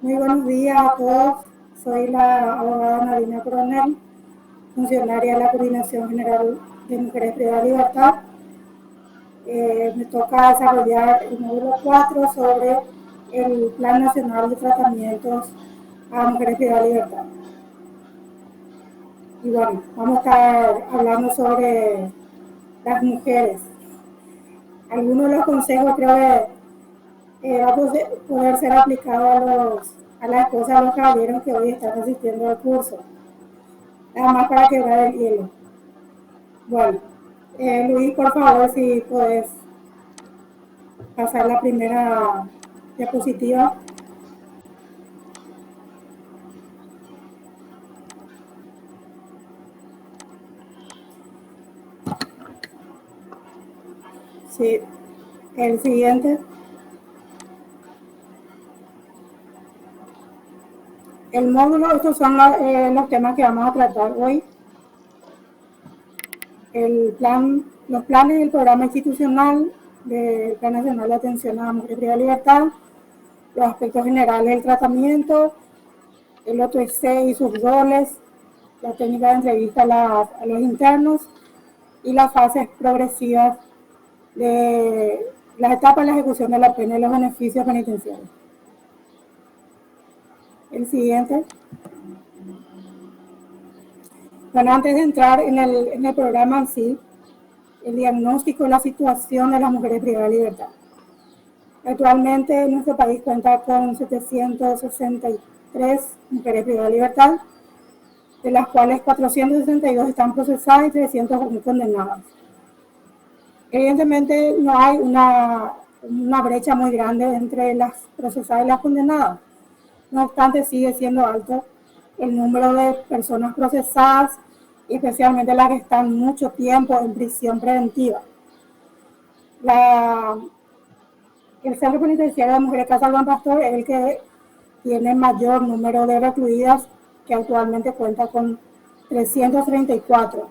Muy buenos días a todos. Soy la abogada Marina Coronel, funcionaria de la Coordinación General de Mujeres Privadas de Libertad. Me toca desarrollar el módulo 4 sobre el Plan Nacional de Tratamientos a Mujeres Privadas de Libertad. Y bueno, vamos a estar hablando sobre las mujeres. Algunos de los consejos creo que va a poder ser aplicado a las esposas de los caballeros que hoy están asistiendo al curso. Nada más para quebrar el hielo. Bueno, Luis, por favor, si puedes pasar la primera diapositiva. Sí, el siguiente. El módulo, estos son los temas que vamos a tratar hoy. Los planes del programa institucional del Plan Nacional de Atención a la Mujer Privada de Libertad, los aspectos generales del tratamiento, el OTC y sus roles, la técnica de entrevista a los internos y las fases progresivas de las etapas de la ejecución de la pena y los beneficios penitenciarios. El siguiente. Bueno, antes de entrar en el programa en sí, el diagnóstico de la situación de las mujeres privadas de libertad. Actualmente nuestro país cuenta con 763 mujeres privadas de libertad, de las cuales 462 están procesadas y 301 condenadas. Evidentemente no hay una brecha muy grande entre las procesadas y las condenadas. No obstante, sigue siendo alto el número de personas procesadas, especialmente las que están mucho tiempo en prisión preventiva. El Centro Penitenciario de Mujeres Casa Buen Pastor es el que tiene mayor número de recluidas, que actualmente cuenta con 334.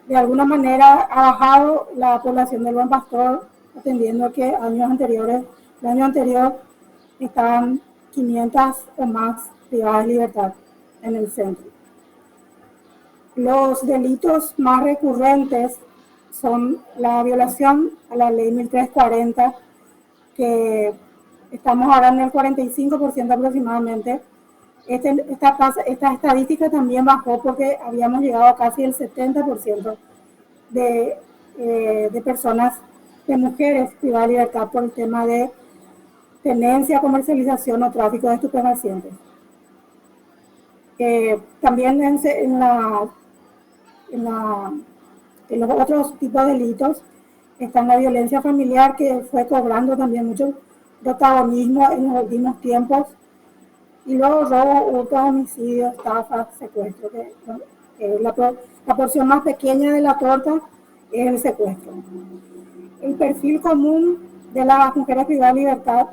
De alguna manera ha bajado la población del Buen Pastor, atendiendo que el año anterior estaban 500 o más privadas de libertad en el centro. Los delitos más recurrentes son la violación a la ley 1340, que estamos ahora en el 45% aproximadamente. Esta estadística también bajó porque habíamos llegado a casi el 70% de personas, de mujeres privadas de libertad por el tema de tenencia, comercialización o tráfico de estupefacientes. También en los otros tipos de delitos está la violencia familiar, que fue cobrando también mucho protagonismo en los últimos tiempos, y luego robo, hurto, homicidio, estafa, secuestro, la porción más pequeña de la torta es el secuestro. El perfil común de las mujeres privadas de libertad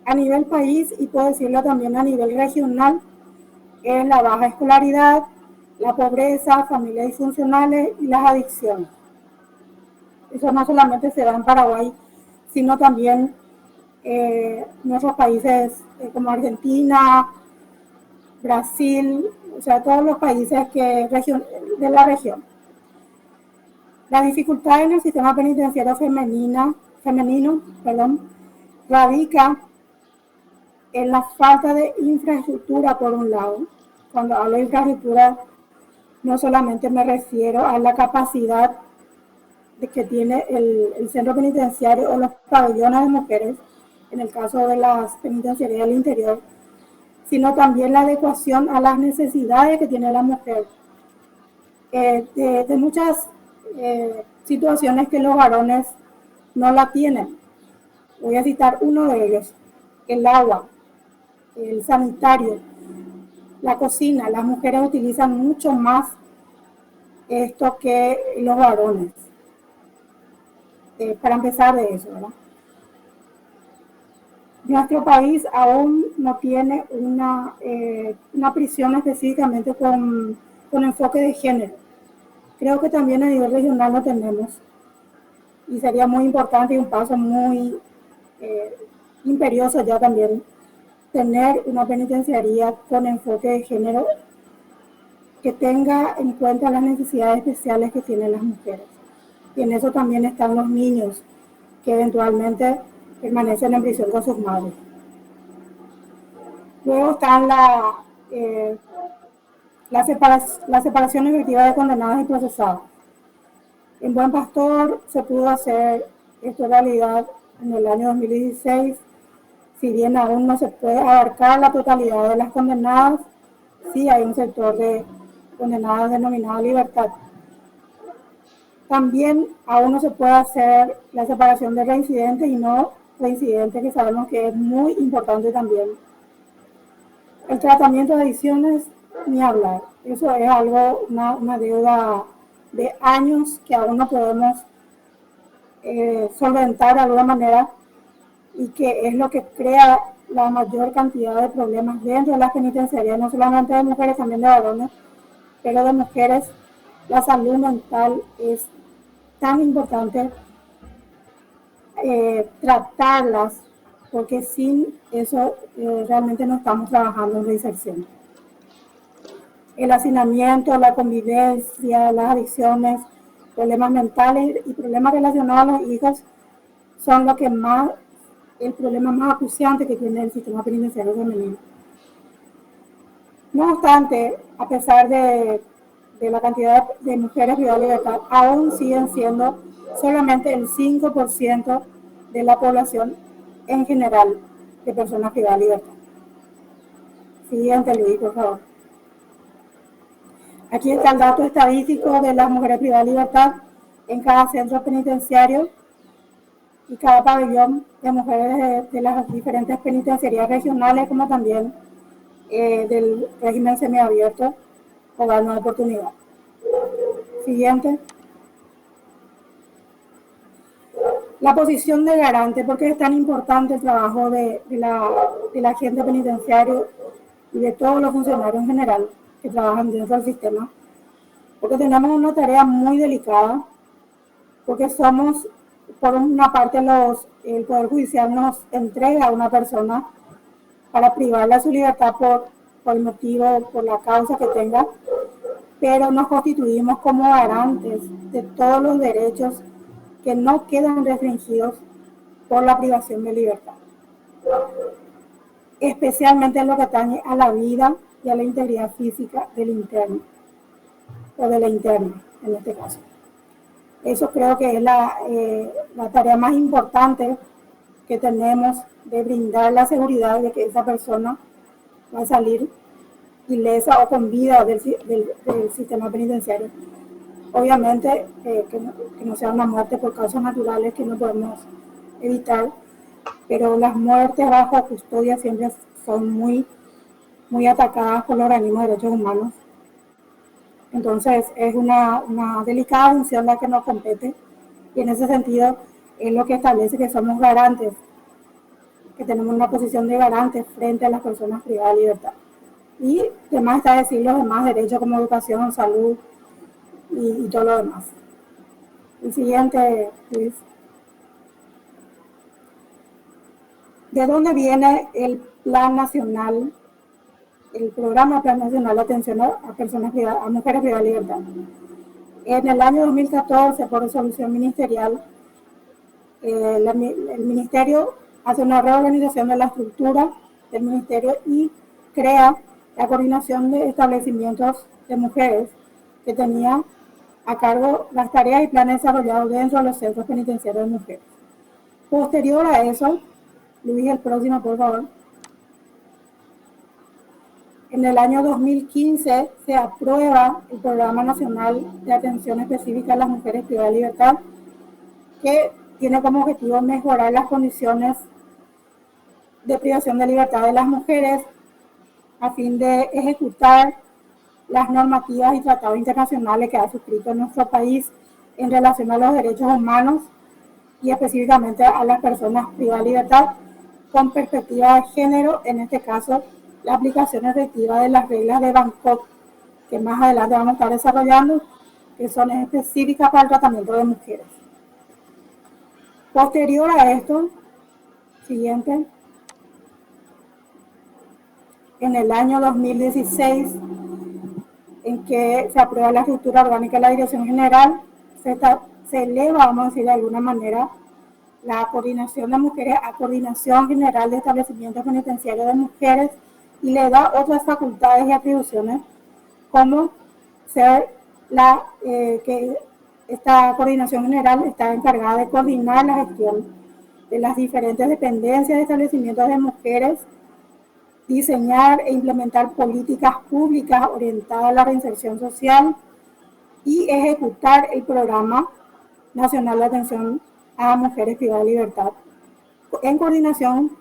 a nivel país, y puedo decirlo también a nivel regional, es la baja escolaridad, la pobreza, familias disfuncionales y las adicciones. Eso no solamente se da en Paraguay, sino también en otros países como Argentina, Brasil, o sea, todos los países de la región. La dificultad en el sistema penitenciario femenino, radica en la falta de infraestructura, por un lado. Cuando hablo de infraestructura, no solamente me refiero a la capacidad que tiene el centro penitenciario o los pabellones de mujeres, en el caso de las penitenciarías del interior, sino también la adecuación a las necesidades que tiene la mujer. De muchas situaciones que los varones no la tienen. Voy a citar uno de ellos: el agua, el sanitario, la cocina. Las mujeres utilizan mucho más esto que los varones. Para empezar de eso, ¿verdad? Nuestro país aún no tiene una prisión específicamente con enfoque de género. Creo que también a nivel regional lo tenemos, y sería muy importante y un paso muy imperioso ya también tener una penitenciaría con enfoque de género que tenga en cuenta las necesidades especiales que tienen las mujeres. Y en eso también están los niños que eventualmente permanecen en prisión con sus madres. Luego están la separación efectiva de condenados y procesados. En Buen Pastor se pudo hacer esto realidad en el año 2016. Si bien aún no se puede abarcar la totalidad de las condenadas, sí hay un sector de condenadas denominado libertad. También aún no se puede hacer la separación de reincidentes y no reincidentes, que sabemos que es muy importante también. El tratamiento de adicciones, ni hablar. Eso es algo, una deuda de años que aún no podemos solventar de alguna manera y que es lo que crea la mayor cantidad de problemas dentro de las penitenciarías, no solamente de mujeres, también de varones, pero de mujeres. La salud mental es tan importante tratarlas, porque sin eso realmente no estamos trabajando en reinserción. El hacinamiento, la convivencia, las adicciones, problemas mentales y problemas relacionados a los hijos son lo que más, el problema más acuciante que tiene el sistema penitenciario femenino. No obstante, a pesar de la cantidad de mujeres privadas de libertad, aún siguen siendo solamente el 5% de la población en general de personas privadas de libertad. Siguiente, Luis, por favor. Aquí está el dato estadístico de las mujeres privadas de libertad en cada centro penitenciario y cada pabellón de mujeres de las diferentes penitenciarías regionales, como también del régimen semiabierto o dar una oportunidad. Siguiente. La posición de garante, porque es tan importante el trabajo de la agente penitenciario y de todos los funcionarios en general que trabajan dentro del sistema, porque tenemos una tarea muy delicada, porque somos, por una parte, el Poder Judicial nos entrega a una persona para privarla de su libertad por el motivo, por la causa que tenga, pero nos constituimos como garantes de todos los derechos que no quedan restringidos por la privación de libertad, especialmente en lo que atañe a la vida y a la integridad física del interno, o de la interna en este caso. Eso creo que es la tarea más importante que tenemos, de brindar la seguridad de que esa persona va a salir ilesa o con vida del sistema penitenciario. Obviamente que no sea una muerte por causas naturales que no podemos evitar, pero las muertes bajo custodia siempre son muy, muy atacadas por los organismos de derechos humanos. Entonces es una delicada función la que nos compete, y en ese sentido es lo que establece que somos garantes, que tenemos una posición de garantes frente a las personas privadas de libertad. Y además está decir los demás derechos como educación, salud y todo lo demás. El siguiente, Luis. ¿De dónde viene el Plan Nacional, el Programa Plan Nacional de Atención a Personas privadas, a Mujeres Privadas de Libertad? En el año 2014, por resolución ministerial, el Ministerio hace una reorganización de la estructura del Ministerio y crea la coordinación de establecimientos de mujeres, que tenía a cargo las tareas y planes desarrollados dentro de los centros penitenciarios de mujeres. Posterior a eso, Luis, el próximo, por favor. En el año 2015 se aprueba el Programa Nacional de Atención Específica a las Mujeres Privadas de Libertad, que tiene como objetivo mejorar las condiciones de privación de libertad de las mujeres a fin de ejecutar las normativas y tratados internacionales que ha suscrito nuestro país en relación a los derechos humanos y específicamente a las personas privadas de libertad con perspectiva de género, en este caso la aplicación efectiva de las reglas de Bangkok, que más adelante vamos a estar desarrollando, que son específicas para el tratamiento de mujeres. Posterior a esto, siguiente, en el año 2016, en que se aprueba la estructura orgánica de la Dirección General, se eleva, vamos a decir de alguna manera, la coordinación de mujeres a Coordinación General de Establecimientos Penitenciarios de Mujeres y le da otras facultades y atribuciones como ser que esta coordinación general está encargada de coordinar la gestión de las diferentes dependencias de establecimientos de mujeres, diseñar e implementar políticas públicas orientadas a la reinserción social y ejecutar el programa nacional de atención a mujeres privadas de libertad en coordinación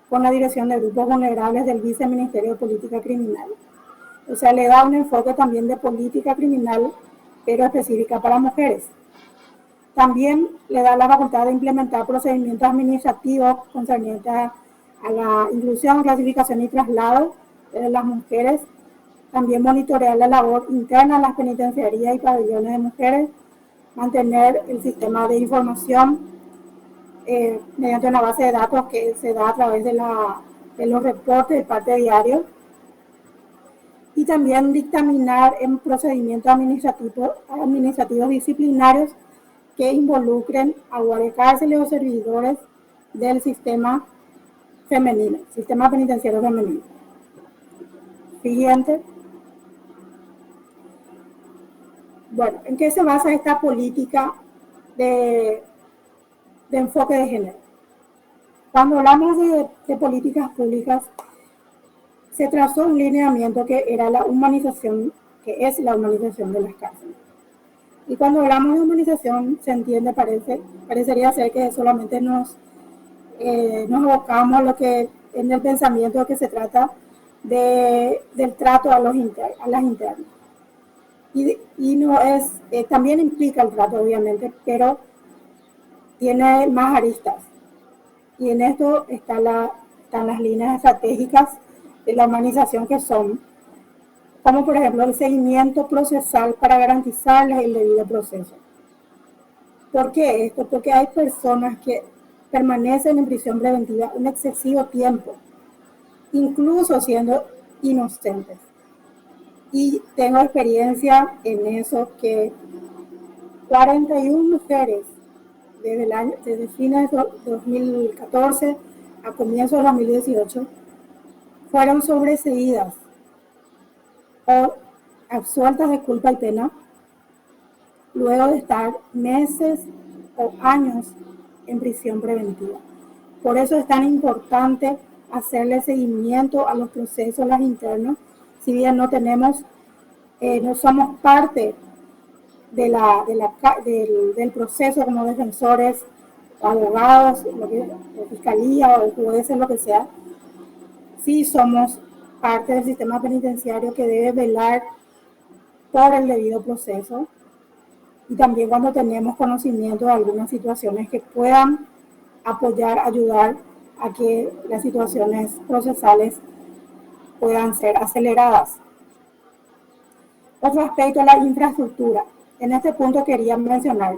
con la Dirección de Grupos Vulnerables del Viceministerio de Política Criminal. O sea, le da un enfoque también de política criminal, pero específica para mujeres. También le da la facultad de implementar procedimientos administrativos concernientes a la inclusión, clasificación y traslado de las mujeres. También monitorear la labor interna en las penitenciarías y pabellones de mujeres, mantener el sistema de información mediante una base de datos que se da a través de los reportes de parte diario, y también dictaminar en procedimientos administrativos disciplinarios que involucren a guardias cárceles o servidores del sistema femenino, sistema penitenciario femenino. Siguiente. Bueno, ¿en qué se basa esta política de enfoque de género? Cuando hablamos de políticas públicas, se trazó un lineamiento que era la humanización, que es la humanización de las cárceles. Y cuando hablamos de humanización, se entiende, parecería ser que solamente nos abocamos a lo que en el pensamiento que se trata del trato a las internas. Y no es, también implica el trato, obviamente, pero tiene más aristas. Y en esto están las líneas estratégicas de la humanización, que son, como por ejemplo el seguimiento procesal para garantizarles el debido proceso. ¿Por qué esto? Porque hay personas que permanecen en prisión preventiva un excesivo tiempo, incluso siendo inocentes. Y tengo experiencia en eso, que 41 mujeres desde fines de 2014 a comienzos de 2018 fueron sobreseídas o absueltas de culpa y pena luego de estar meses o años en prisión preventiva. Por eso es tan importante hacerle seguimiento a los procesos las internos, si bien no somos parte del proceso como defensores, abogados, o fiscalía o jueces, lo que sea. Sí somos parte del sistema penitenciario que debe velar por el debido proceso, y también cuando tenemos conocimiento de algunas situaciones que puedan apoyar, ayudar a que las situaciones procesales puedan ser aceleradas. Otro aspecto es la infraestructura. En este punto quería mencionar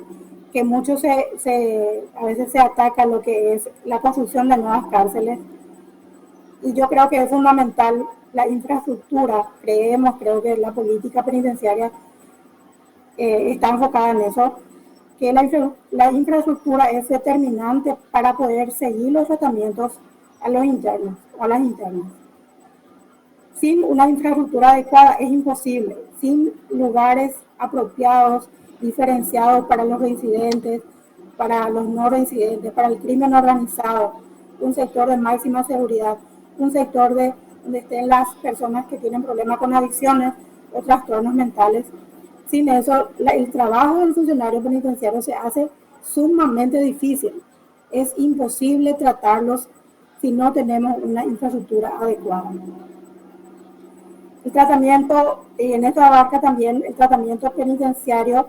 que mucho a veces se ataca lo que es la construcción de nuevas cárceles, y yo creo que es fundamental la infraestructura. Creo que la política penitenciaria está enfocada en eso, que la infraestructura es determinante para poder seguir los tratamientos a los internos o a las internas. Sin una infraestructura adecuada es imposible, sin lugares apropiados, diferenciados para los reincidentes, para los no reincidentes, para el crimen organizado, un sector de máxima seguridad, un sector donde estén las personas que tienen problemas con adicciones o trastornos mentales. Sin eso, el trabajo del funcionario penitenciario se hace sumamente difícil. Es imposible tratarlos si no tenemos una infraestructura adecuada. El tratamiento, y en esto abarca también el tratamiento penitenciario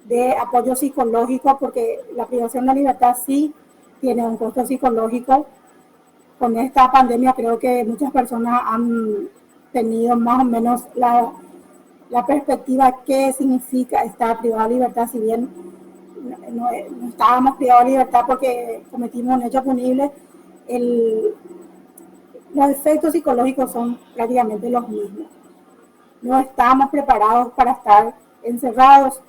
de apoyo psicológico, porque la privación de libertad sí tiene un costo psicológico. Con esta pandemia creo que muchas personas han tenido más o menos la perspectiva qué significa estar privado de libertad, si bien no estábamos privados de libertad porque cometimos un hecho punible. los efectos psicológicos son prácticamente los mismos. No estamos preparados para estar encerrados,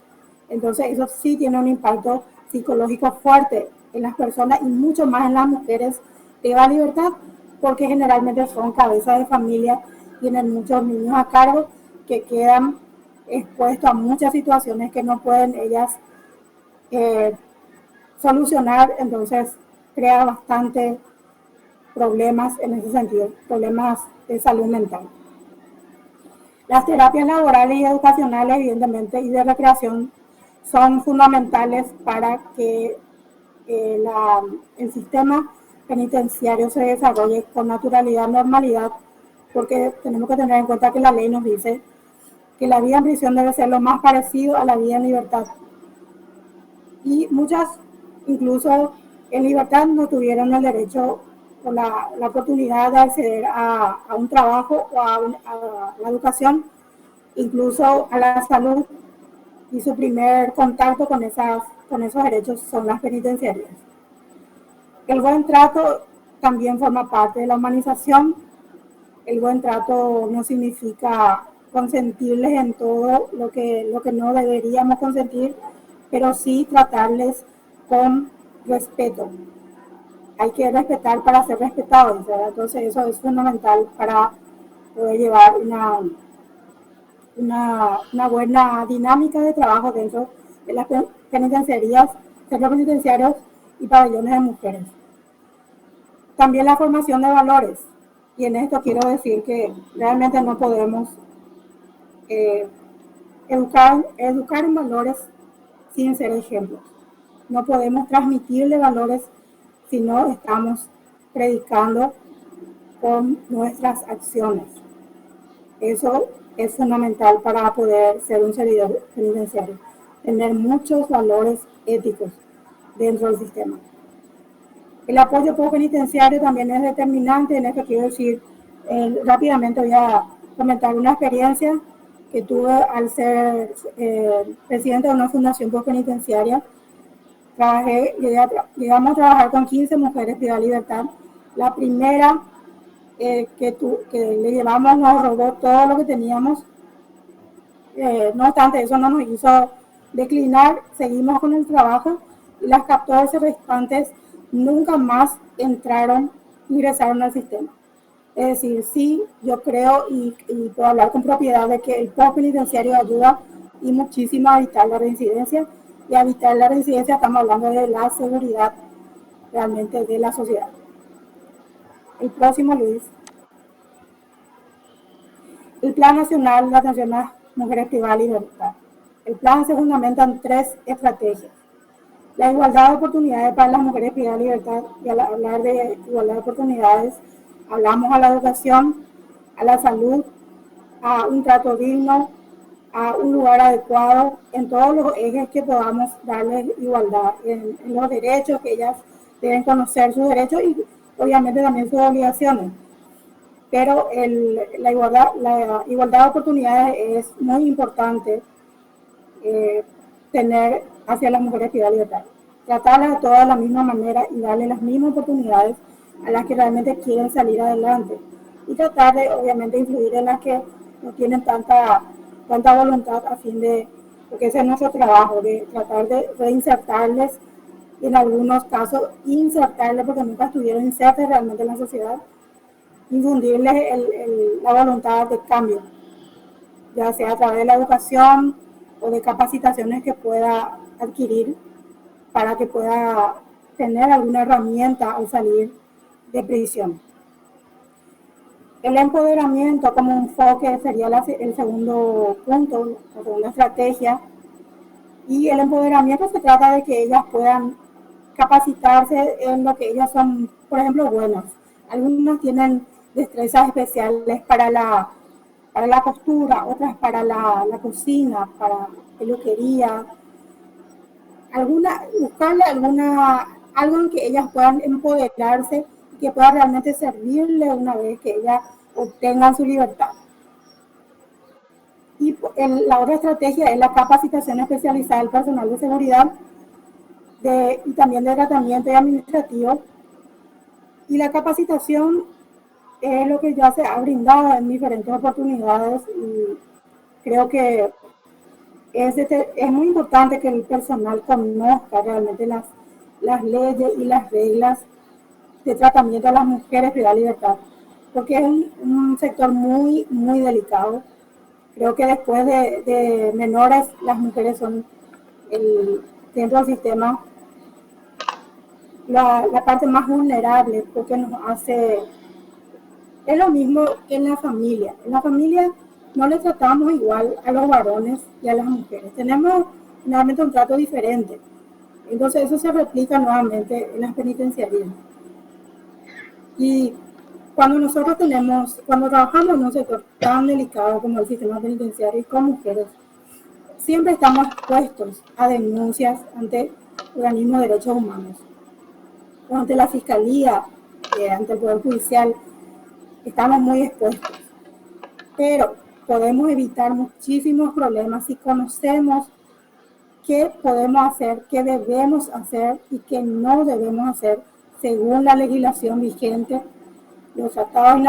entonces eso sí tiene un impacto psicológico fuerte en las personas y mucho más en las mujeres de la libertad, porque generalmente son cabezas de familia, tienen muchos niños a cargo que quedan expuestos a muchas situaciones que no pueden ellas eh, solucionar, entonces crea bastante problemas en ese sentido, problemas de salud mental. Las terapias laborales y educacionales, evidentemente, y de recreación son fundamentales para que el sistema penitenciario se desarrolle con naturalidad, normalidad, porque tenemos que tener en cuenta que la ley nos dice que la vida en prisión debe ser lo más parecido a la vida en libertad. Y muchas, incluso en libertad, no tuvieron el derecho o la oportunidad de acceder a un trabajo o a la educación, incluso a la salud, y su primer contacto con esos derechos son las penitenciarias. El buen trato también forma parte de la humanización. El buen trato no significa consentirles en todo lo que no deberíamos consentir, pero sí tratarles con respeto. Hay que respetar para ser respetados, ¿verdad? Entonces eso es fundamental para poder llevar una buena dinámica de trabajo dentro de las penitenciarías, centros penitenciarios y pabellones de mujeres. También la formación de valores. Y en esto quiero decir que realmente no podemos eh, educar en valores sin ser ejemplos. No podemos transmitirle valores si no estamos predicando con nuestras acciones. Eso es fundamental para poder ser un servidor penitenciario, tener muchos valores éticos dentro del sistema. El apoyo post-penitenciario también es determinante. En esto quiero decir, rápidamente voy a comentar una experiencia que tuve al ser presidente de una fundación post-penitenciaria. Llegamos a trabajar con 15 mujeres privadas de libertad. La primera que le llevamos nos robó todo lo que teníamos. No obstante, eso no nos hizo declinar, seguimos con el trabajo y las 14 restantes nunca más ingresaron al sistema. Es decir, sí, yo creo y puedo hablar con propiedad de que el post penitenciario ayuda y muchísimo a evitar la reincidencia. Y a evitar la reincidencia estamos hablando de la seguridad realmente de la sociedad. El próximo, Luis. El Plan Nacional de Atención a Mujeres Privadas de Libertad. El plan se fundamenta en 3 estrategias. La igualdad de oportunidades para las mujeres privadas de libertad, y al hablar de igualdad de oportunidades, hablamos a la educación, a la salud, a un trato digno, a un lugar adecuado, en todos los ejes que podamos darles igualdad, en los derechos, que ellas deben conocer sus derechos y obviamente también sus obligaciones. Pero la igualdad de oportunidades es muy importante tener hacia las mujeres privadas de libertad. Tratarlas a todas de la misma manera y darles las mismas oportunidades a las que realmente quieren salir adelante. Y tratar de, obviamente, influir en las que no tienen tanta voluntad a fin de, porque ese es nuestro trabajo, de tratar de reinsertarles y en algunos casos insertarles porque nunca estuvieron insertas realmente en la sociedad, infundirles la voluntad de cambio, ya sea a través de la educación o de capacitaciones que pueda adquirir para que pueda tener alguna herramienta al salir de prisión. El empoderamiento como enfoque sería el segundo punto, la segunda estrategia. Y el empoderamiento se trata de que ellas puedan capacitarse en lo que ellas son, por ejemplo, buenas. Algunos tienen destrezas especiales para la costura, otras para la cocina, para peluquería. Buscarle algo en que ellas puedan empoderarse y que pueda realmente servirle una vez que ellas obtengan su libertad. Y la otra estrategia es la capacitación especializada del personal de seguridad y también de tratamiento y administrativo. Y la capacitación Es lo que ya se ha brindado en diferentes oportunidades y creo que es muy importante que el personal conozca realmente las leyes y las reglas de tratamiento a las mujeres de la libertad, porque es un sector muy, muy delicado. Creo que después de menores, las mujeres son el, dentro del sistema la parte más vulnerable, porque nos hace, es lo mismo que en la familia. En la familia no le tratamos igual a los varones y a las mujeres. Tenemos nuevamente un trato diferente. Entonces eso se replica nuevamente en las penitenciarías. Y cuando trabajamos en un sector tan delicado como el sistema penitenciario y con mujeres, siempre estamos expuestos a denuncias ante organismos de derechos humanos, o ante la fiscalía, ante el Poder Judicial, estamos muy expuestos. Pero podemos evitar muchísimos problemas si conocemos qué podemos hacer, qué debemos hacer y qué no debemos hacer según la legislación vigente, los tratados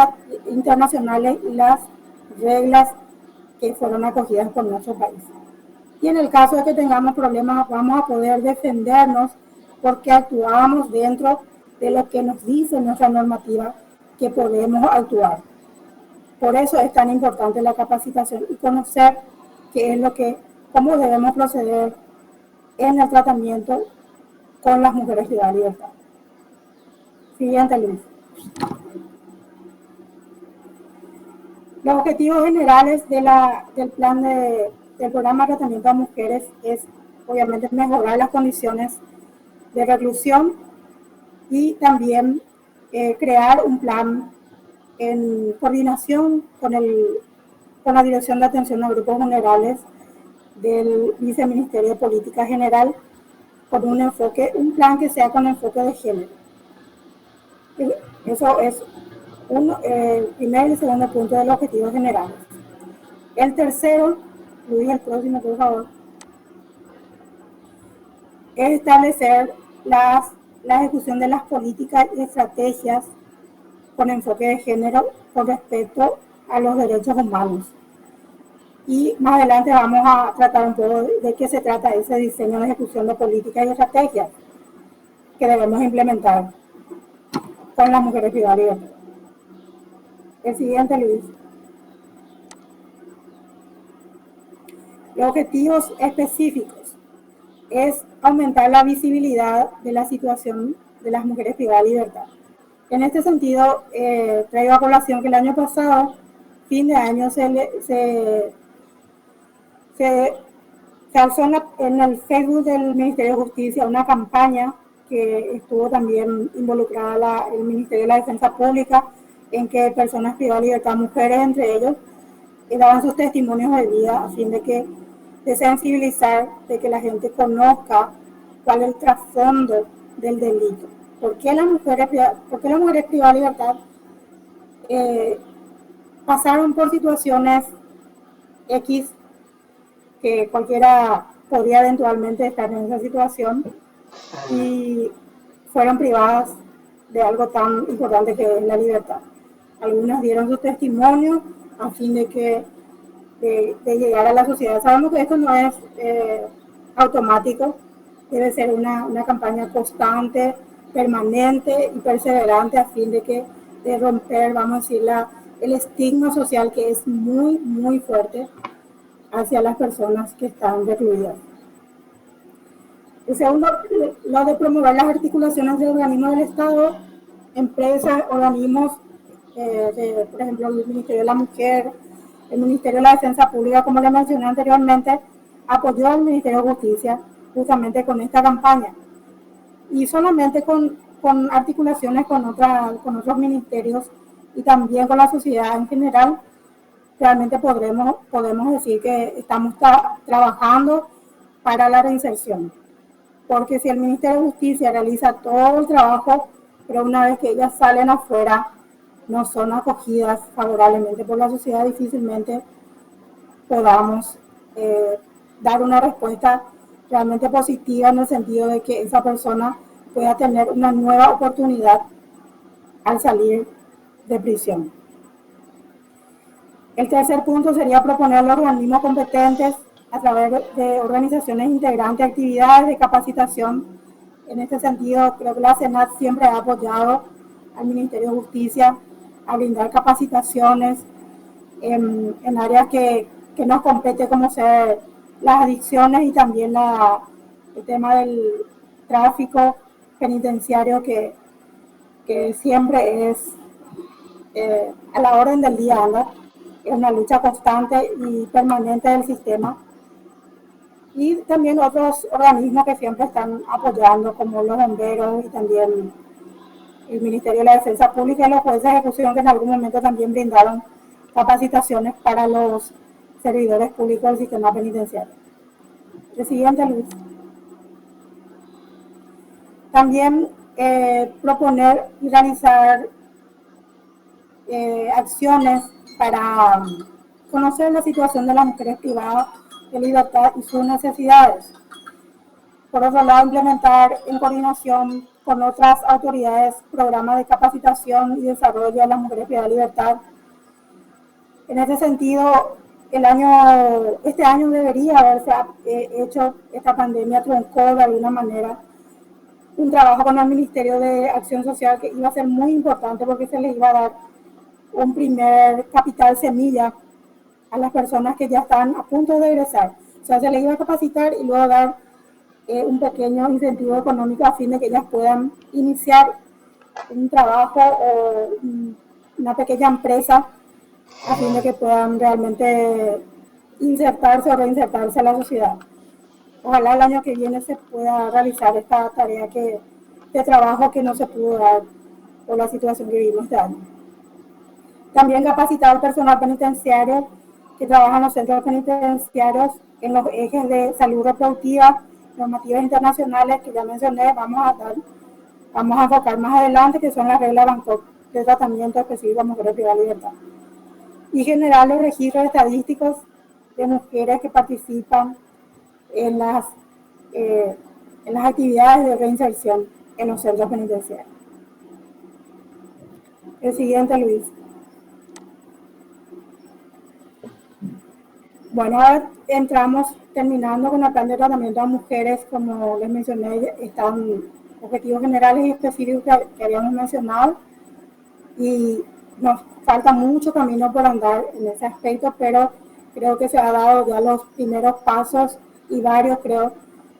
internacionales y las reglas que fueron acogidas por nuestro país. Y en el caso de que tengamos problemas, vamos a poder defendernos porque actuamos dentro de lo que nos dice nuestra normativa que podemos actuar. Por eso es tan importante la capacitación y conocer qué es lo que, cómo debemos proceder en el tratamiento con las mujeres privadas de libertad. Siguiente, Luis. Los objetivos generales del plan del programa de tratamiento a mujeres es, obviamente, mejorar las condiciones de reclusión y también crear un plan en coordinación con la Dirección de Atención a Grupos Vulnerables del Viceministerio de Política General, con un plan que sea con enfoque de género. Eso es el primer y el segundo punto de los objetivos generales. El tercero, Luis, el próximo, por favor, es establecer la ejecución de las políticas y estrategias con enfoque de género con respecto a los derechos humanos. Y más adelante vamos a tratar un poco de qué se trata ese diseño de ejecución de políticas y estrategias que debemos implementar con las mujeres privadas. El siguiente, Luis. Los objetivos específicos es aumentar la visibilidad de la situación de las mujeres privadas de libertad. En este sentido, traigo a colación que el año pasado, fin de año, se alzó en el Facebook del Ministerio de Justicia una campaña que estuvo también involucrada el Ministerio de la Defensa Pública, en que personas privadas de libertad, mujeres entre ellos, daban sus testimonios de vida a fin de sensibilizar, de que la gente conozca cuál es el trasfondo del delito. ¿Por qué las mujeres privadas de libertad pasaron por situaciones X que cualquiera podría eventualmente estar en esa situación y fueron privadas de algo tan importante que es la libertad? Algunas dieron su testimonio a fin de llegar a la sociedad. Sabemos que esto no es automático, debe ser una campaña constante, permanente y perseverante a fin de romper, vamos a decir, el estigma social que es muy, muy fuerte hacia las personas que están recluidas. El segundo, lo de promover las articulaciones de organismos del Estado, empresas, organismos, por ejemplo, el Ministerio de la Mujer, el Ministerio de la Defensa Pública, como le mencioné anteriormente, apoyó al Ministerio de Justicia justamente con esta campaña. Y solamente con articulaciones con otros ministerios y también con la sociedad en general, realmente podemos decir que estamos trabajando para la reinserción. Porque si el Ministerio de Justicia realiza todo el trabajo, pero una vez que ellas salen afuera, no son acogidas favorablemente por la sociedad, difícilmente podamos dar una respuesta realmente positiva en el sentido de que esa persona pueda tener una nueva oportunidad al salir de prisión. El tercer punto sería proponer a los organismos competentes a través de organizaciones integrantes actividades de capacitación. En este sentido, creo que la Senat siempre ha apoyado al Ministerio de Justicia a brindar capacitaciones en áreas que nos compete, como ser las adicciones y también el tema del tráfico penitenciario, que siempre es a la orden del día, ¿no? Es una lucha constante y permanente del sistema. Y también otros organismos que siempre están apoyando, como los bomberos y también el Ministerio de la Defensa Pública y los jueces de ejecución, que en algún momento también brindaron capacitaciones para los servidores públicos del sistema penitenciario. El siguiente, Luis. También proponer y realizar acciones para conocer la situación de las mujeres privadas de libertad y sus necesidades. Por otro lado, implementar en coordinación con otras autoridades programas de capacitación y desarrollo de las mujeres privadas de libertad. En ese sentido, este año debería haberse hecho, esta pandemia truncó de alguna manera un trabajo con el Ministerio de Acción Social que iba a ser muy importante porque se les iba a dar un primer capital semilla a las personas que ya están a punto de egresar. O sea, se les iba a capacitar y luego dar un pequeño incentivo económico a fin de que ellas puedan iniciar un trabajo o una pequeña empresa a fin de que puedan realmente insertarse o reinsertarse a la sociedad. Ojalá el año que viene se pueda realizar esta tarea de trabajo que no se pudo dar por la situación que vivimos este año. También capacitar al personal penitenciario que trabaja en los centros penitenciarios en los ejes de salud reproductiva, normativas internacionales que ya mencioné, vamos a enfocar más adelante, que son las reglas Bangkok de tratamiento específico a mujeres privadas de libertad. Y generar los registros estadísticos de mujeres que participan en las actividades de reinserción en los centros penitenciarios. El siguiente, Luis. Bueno, ahora entramos terminando con el plan de tratamiento a mujeres, como les mencioné, están objetivos generales y específicos que habíamos mencionado y nos falta mucho camino por andar en ese aspecto, pero creo que se ha dado ya los primeros pasos y varios creo,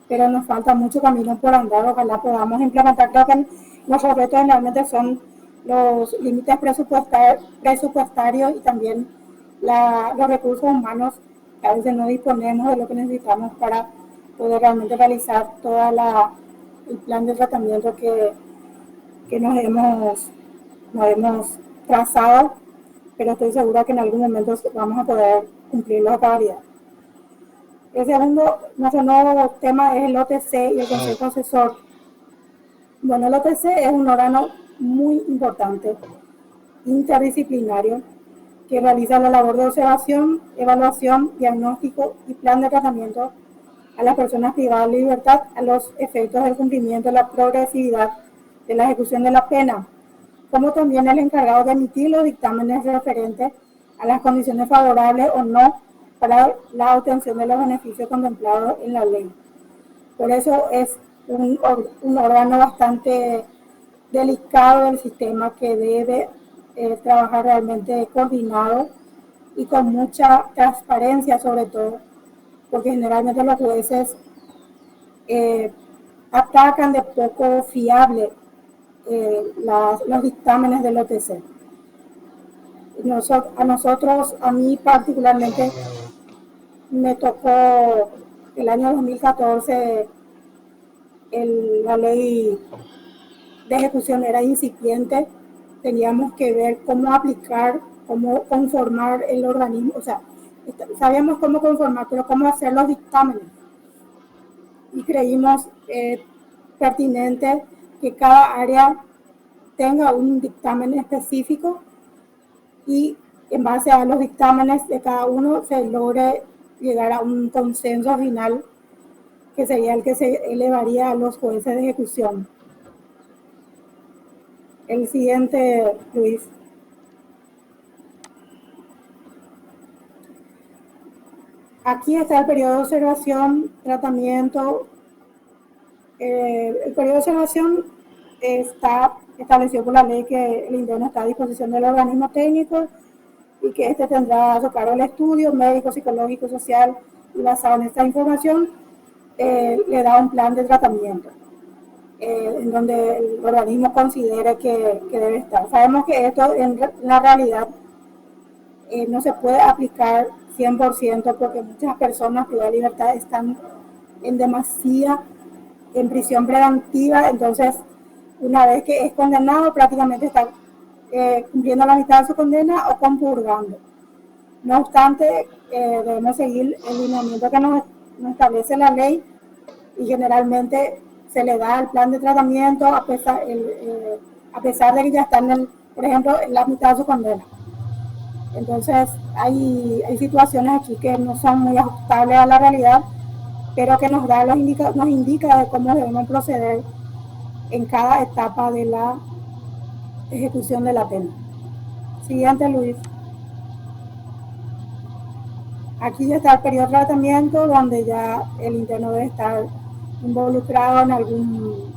pero nos falta mucho camino por andar, ojalá podamos implementar. Creo que nuestros retos generalmente son los límites presupuestarios y también los recursos humanos, que a veces no disponemos de lo que necesitamos para poder realmente realizar todo el plan de tratamiento que nos hemos trazado, pero estoy segura que en algún momento vamos a poder cumplirlo a cabalidad. El segundo, nuestro nuevo tema es el OTC y el Consejo Asesor. Bueno, el OTC es un órgano muy importante, interdisciplinario, que realiza la labor de observación, evaluación, diagnóstico y plan de tratamiento a las personas privadas de libertad a los efectos del cumplimiento de la progresividad de la ejecución de la pena, como también el encargado de emitir los dictámenes referentes a las condiciones favorables o no para la obtención de los beneficios contemplados en la ley. Por eso es un órgano bastante delicado del sistema que debe trabajar realmente coordinado y con mucha transparencia, sobre todo, porque generalmente los jueces atacan de poco fiable los dictámenes del OTC. A mí particularmente, me tocó el año 2014, la ley de ejecución era incipiente, teníamos que ver cómo aplicar, cómo conformar el organismo, o sea, sabíamos cómo conformar, pero cómo hacer los dictámenes. Y creímos pertinente que cada área tenga un dictamen específico y en base a los dictámenes de cada uno se logre llegar a un consenso final que sería el que se elevaría a los jueces de ejecución. El siguiente, Luis. Aquí está el periodo de observación, tratamiento. El periodo de observación está establecido por la ley que el interno está a disposición del organismo técnico y que este tendrá a su cargo el estudio médico, psicológico, social, y basado en esta información le da un plan de tratamiento en donde el organismo considere que debe estar. Sabemos que esto en la realidad no se puede aplicar 100% porque muchas personas privadas de libertad están en demasía en prisión preventiva, entonces una vez que es condenado prácticamente está cumpliendo la mitad de su condena o compurgando. No obstante, debemos seguir el lineamiento que nos establece la ley y generalmente se le da el plan de tratamiento a pesar de que ya están, por ejemplo, en la mitad de su condena. Entonces hay situaciones aquí que no son muy ajustables a la realidad, pero que nos indica de cómo debemos proceder en cada etapa de la ejecución de la pena. Siguiente, Luis. Aquí ya está el periodo de tratamiento, donde ya el interno debe estar involucrado en algún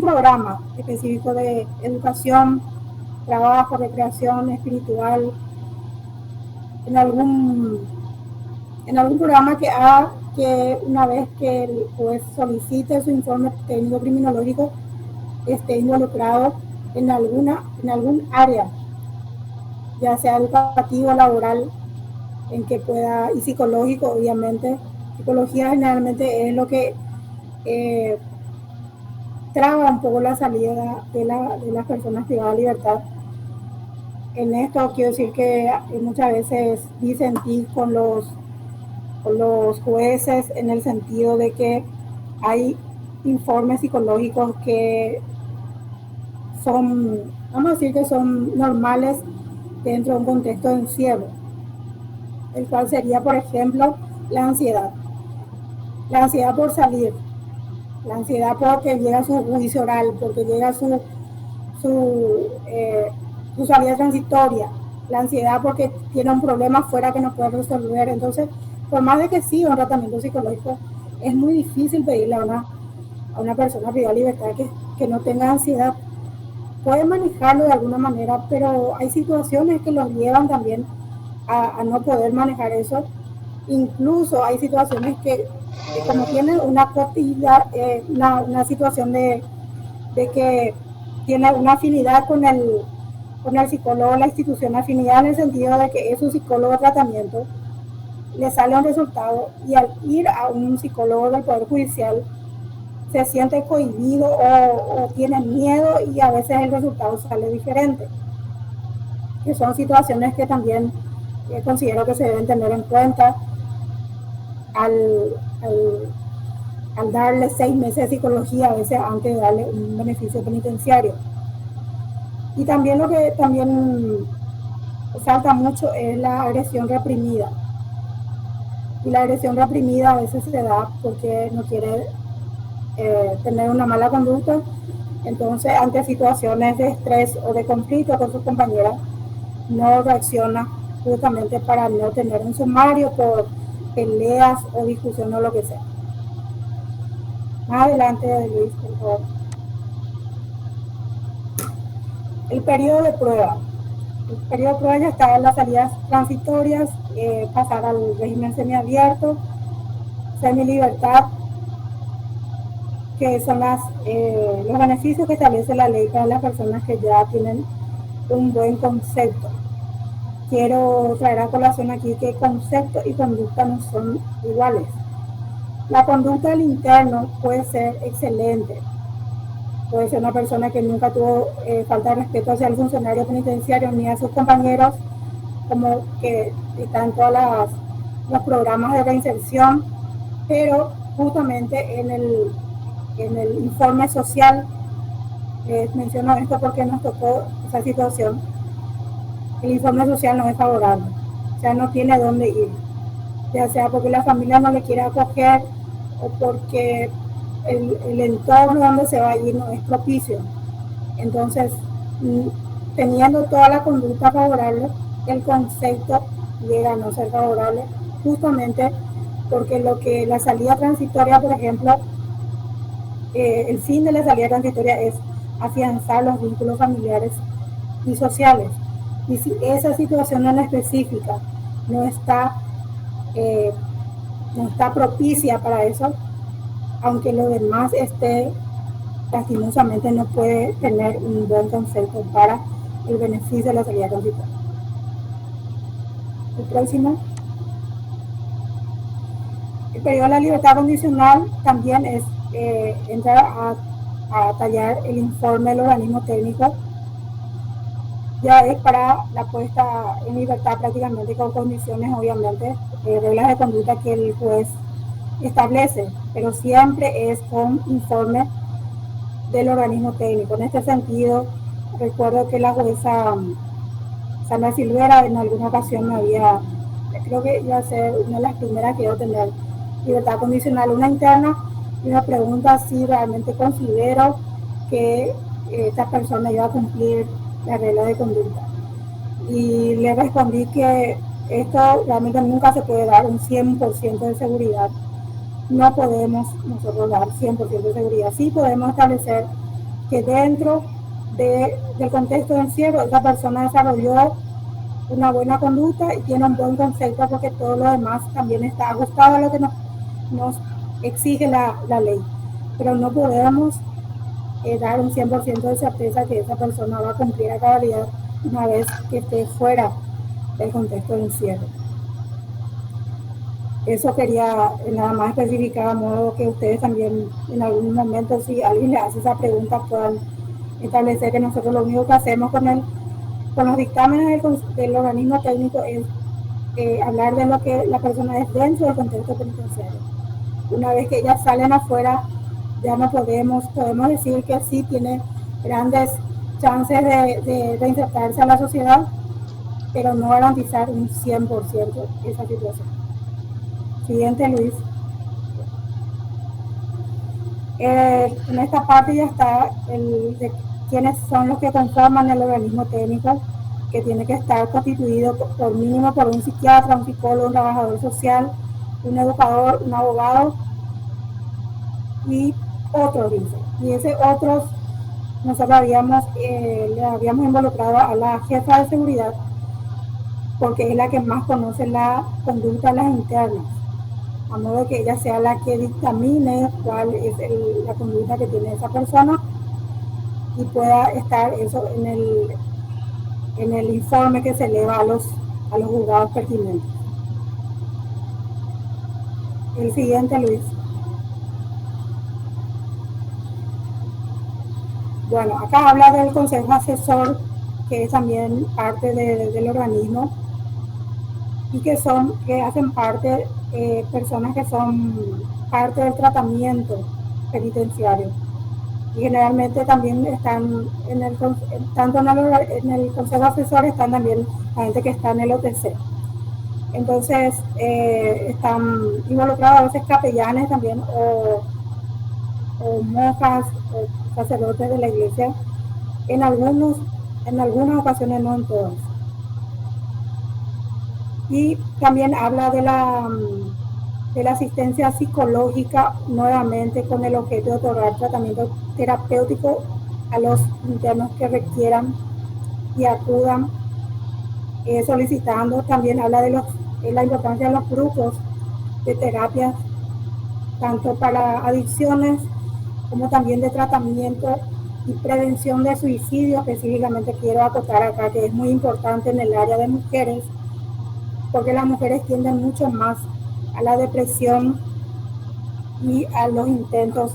programa específico de educación, trabajo, recreación espiritual, en algún programa que haga que una vez que el juez solicite su informe técnico criminológico esté involucrado en algún área, ya sea educativo, laboral, en que pueda, y psicológico, obviamente. Psicología generalmente es lo que traba un poco la salida de las personas privadas de libertad. En esto quiero decir que muchas veces disentí con los jueces en el sentido de que hay informes psicológicos que son, vamos a decir que son normales dentro de un contexto de encierro, el cual sería, por ejemplo, la ansiedad por salir, la ansiedad porque llega su juicio oral, porque llega su salida transitoria, la ansiedad porque tiene un problema afuera que no puede resolver. Entonces, por más de que sí un tratamiento psicológico, es muy difícil pedirle a una persona privada de libertad que no tenga ansiedad. Puede manejarlo de alguna manera, pero hay situaciones que los llevan también a no poder manejar eso. Incluso hay situaciones que como tienen una situación de que tiene una afinidad con el psicólogo, la institución, afinidad en el sentido de que es un psicólogo de tratamiento, le sale un resultado y al ir a un psicólogo del Poder Judicial se siente cohibido o tiene miedo y a veces el resultado sale diferente. Que son situaciones que también considero que se deben tener en cuenta al darle 6 meses de psicología a veces antes de darle un beneficio penitenciario. Y también lo que también salta mucho es la agresión reprimida. Y la agresión reprimida a veces se da porque no quiere tener una mala conducta. Entonces, ante situaciones de estrés o de conflicto con sus compañeras, no reacciona justamente para no tener un sumario por peleas o discusión o lo que sea. Más adelante, Luis, por favor. El periodo de prueba. El periodo de prueba ya está en las salidas transitorias, pasar al régimen semiabierto, semilibertad, que son los beneficios que establece la ley para las personas que ya tienen un buen concepto. Quiero traer a colación aquí que concepto y conducta no son iguales. La conducta del interno puede ser excelente. Puede ser una persona que nunca tuvo falta de respeto hacia el funcionario penitenciario ni a sus compañeros, como que está en todos los programas de reinserción, pero justamente en el informe social, menciono esto porque nos tocó esa situación, el informe social no es favorable, o sea, no tiene dónde ir, ya sea porque la familia no le quiere acoger o porque el entorno donde se va a ir no es propicio. Entonces, teniendo toda la conducta favorable, el concepto llega a no ser favorable, justamente porque lo que la salida transitoria, por ejemplo, el fin de la salida transitoria es afianzar los vínculos familiares y sociales. Y si esa situación en específica no está, eh, no está propicia para eso, aunque lo demás esté, lastimosamente no puede tener un buen concepto para el beneficio de la salida transitoria. El próximo. El periodo de la libertad condicional también es entrar a tallar el informe del organismo técnico. Ya es para la puesta en libertad prácticamente con condiciones, obviamente, reglas de conducta que el juez establece, pero siempre es con informe del organismo técnico. En este sentido, recuerdo que la jueza Sandra Silvera en alguna ocasión me había, creo que iba a ser una de las primeras que iba a tener libertad condicional, una interna, y me pregunta si realmente considero que esta persona iba a cumplir la regla de conducta. Y le respondí que esto realmente nunca se puede dar un 100% de seguridad. No podemos nosotros dar 100% de seguridad. Sí podemos establecer que dentro del contexto de encierro esa persona desarrolló una buena conducta y tiene un buen concepto porque todo lo demás también está ajustado a lo que nos exige la ley. Pero no podemos dar un 100% de certeza que esa persona va a cumplir a cabalidad una vez que esté fuera del contexto de encierro. Eso quería nada más especificar, a modo que ustedes también en algún momento, si alguien le hace esa pregunta, puedan establecer que nosotros lo único que hacemos con los dictámenes del organismo técnico es hablar de lo que la persona es dentro del contexto penitenciario. Una vez que ellas salen afuera, ya no podemos decir que sí tiene grandes chances de reinsertarse a la sociedad, pero no garantizar un 100% esa situación. Siguiente, Luis. En esta parte ya está de quiénes son los que conforman el organismo técnico, que tiene que estar constituido por mínimo por un psiquiatra, un psicólogo, un trabajador social, un educador, un abogado y otros, dice. Y ese otros, nosotros le habíamos involucrado a la jefa de seguridad porque es la que más conoce la conducta de las internas, a modo que ella sea la que dictamine cuál es la conducta que tiene esa persona y pueda estar eso en el informe que se eleva a los juzgados pertinentes. El siguiente, Luis. Bueno, acá habla del consejo asesor, que es también parte del organismo y que hacen parte personas que son parte del tratamiento penitenciario. Y generalmente también están tanto en el consejo asesor están también la gente que está en el OTC. Entonces están involucrados a veces capellanes también o monjas o sacerdotes de la iglesia en algunas ocasiones, no en todas. Y también habla de la asistencia psicológica, nuevamente con el objeto de otorgar tratamiento terapéutico a los internos que requieran y acudan solicitando. También habla de la importancia de los grupos de terapias, tanto para adicciones como también de tratamiento y prevención de suicidio. Específicamente quiero acotar acá que es muy importante en el área de mujeres, porque las mujeres tienden mucho más a la depresión y a los intentos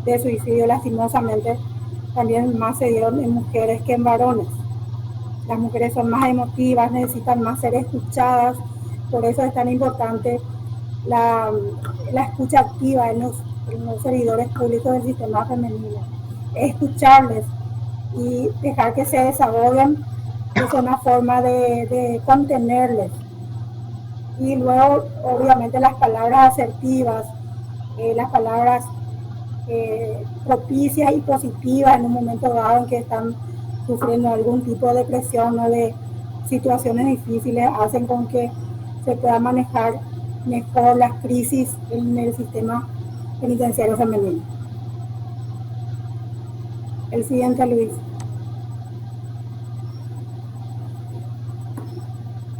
de suicidio, lastimosamente. También más se dieron en mujeres que en varones. Las mujeres son más emotivas, necesitan más ser escuchadas, por eso es tan importante la escucha activa en los servidores públicos del sistema femenino. Escucharles y dejar que se desahoguen es una forma de contenerles. Y luego, obviamente, las palabras asertivas, las palabras propicias y positivas en un momento dado en que están sufriendo algún tipo de depresión o de situaciones difíciles hacen con que se pueda manejar mejor las crisis en el sistema penitenciario femenino. El siguiente, Luis.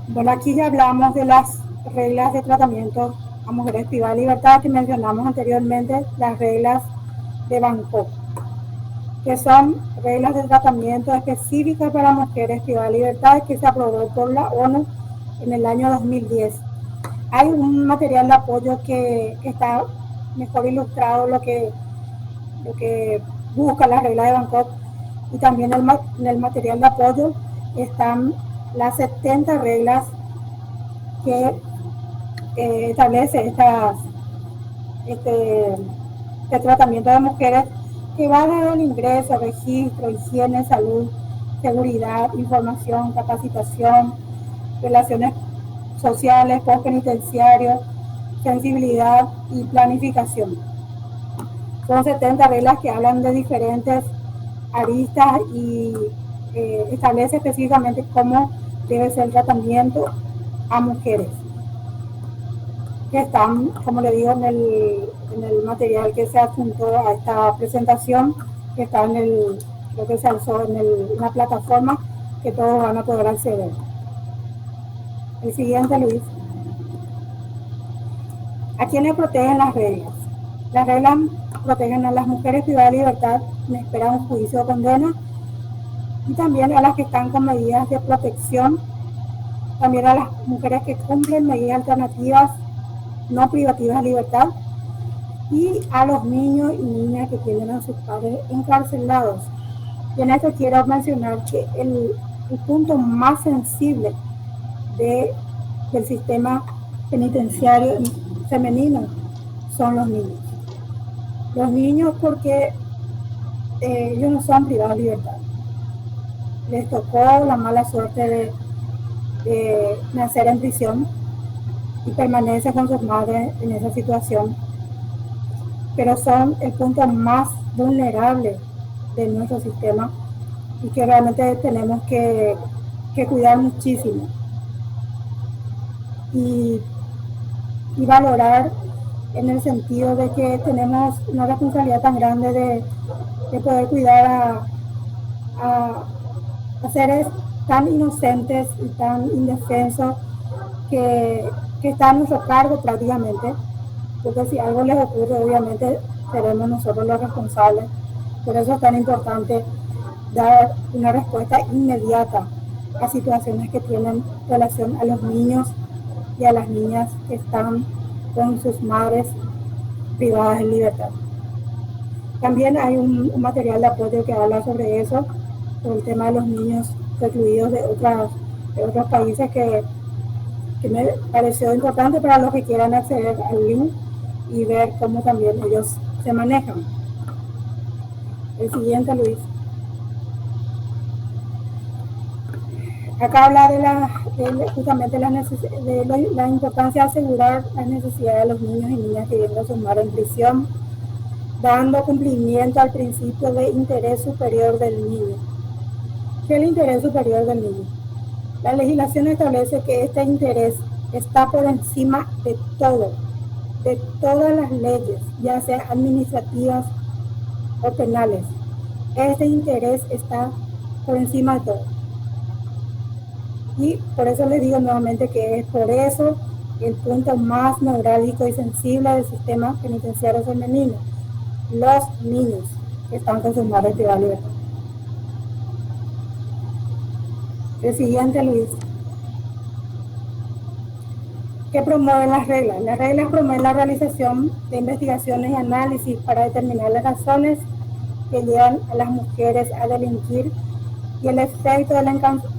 Bueno, aquí ya hablamos de las reglas de tratamiento a mujeres privadas de libertad que mencionamos anteriormente, las reglas de Bangkok, que son reglas de tratamiento específicas para mujeres privadas de libertad que se aprobó por la ONU en el año 2010. Hay un material de apoyo que está mejor ilustrado lo que busca la regla de Bangkok, y también en el material de apoyo están las 70 reglas que establece este tratamiento de mujeres, que va desde el ingreso, registro, higiene, salud, seguridad, información, capacitación, relaciones sociales, postpenitenciarios, sensibilidad y planificación. Son 70 reglas que hablan de diferentes aristas y establece específicamente cómo debe ser el tratamiento a mujeres, que están, como le digo, en el material que se adjuntó a esta presentación, que está lo que se alzó en una plataforma que todos van a poder acceder. El siguiente, Luis. ¿A quiénes protegen las reglas? Las reglas protegen a las mujeres privadas de libertad en espera de un juicio o condena, y también a las que están con medidas de protección, también a las mujeres que cumplen medidas alternativas no privativas de libertad, y a los niños y niñas que tienen a sus padres encarcelados. Y en esto quiero mencionar que el punto más sensible del sistema penitenciario femenino son los niños. Los niños, porque ellos no son privados de libertad. Les tocó la mala suerte de nacer en prisión y permanece con sus madres en esa situación, pero son el punto más vulnerable de nuestro sistema y que realmente tenemos que cuidar muchísimo y valorar, en el sentido de que tenemos una responsabilidad tan grande de poder cuidar a seres tan inocentes y tan indefensos que están a nuestro cargo prácticamente, porque si algo les ocurre, obviamente seremos nosotros los responsables. Por eso es tan importante dar una respuesta inmediata a situaciones que tienen relación a los niños y a las niñas que están con sus madres privadas de libertad. También hay un material de apoyo que habla sobre eso, sobre el tema de los niños recluidos de otros países, que me pareció importante para los que quieran acceder al link y ver cómo también ellos se manejan. El siguiente, Luis. Acá habla justamente de la importancia de asegurar las necesidades de los niños y niñas que vienen a sumar en prisión, dando cumplimiento al principio de interés superior del niño. ¿Qué es el interés superior del niño? La legislación establece que este interés está por encima de todo, de todas las leyes, ya sean administrativas o penales. Este interés está por encima de todo. Y por eso les digo nuevamente que es por eso el punto más neurálgico y sensible del sistema penitenciario femenino: los niños que están con sus madres privadas de libertad. El siguiente, Luis. ¿Qué promueven las reglas? Las reglas promueven la realización de investigaciones y análisis para determinar las razones que llevan a las mujeres a delinquir y el efecto del